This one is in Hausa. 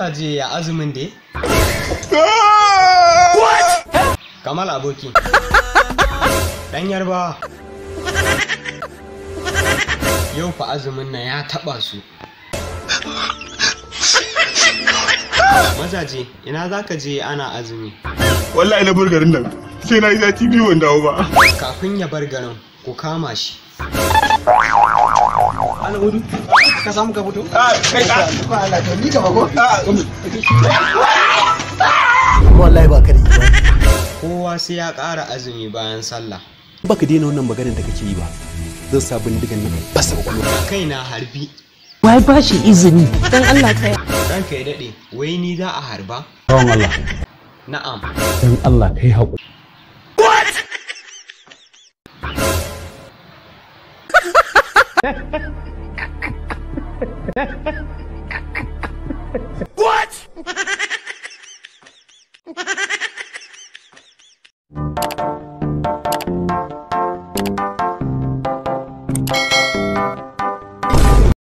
Mazaje ya azumin dai? Kamal aboki. Dan Yarbawa. Yau fa azumin nan ya taba su. Mazaje, ina zaka je ana azumi? Wallahi na bar garin nan. Sai na yi sati biyu ban dawo ba. Kafin ya bar garin, ku kama shi. Ana gudu? Ka samu ka fito? Kai ka. Allah to ni gaba ko? Wallahi ba ka da imani. Kowa sai ya ƙara azumi bayan sallah. Baka daina wannan maganar da kake yi ba. Zan sa bindigan nan fasa kwakwalwa. Kai na harbi. Wai ba shi izini dan Allah kai. Ranka ya dade, wai ni za a harba? Bawan Allah. Na'am. Dan Allah kai haƙuri. What?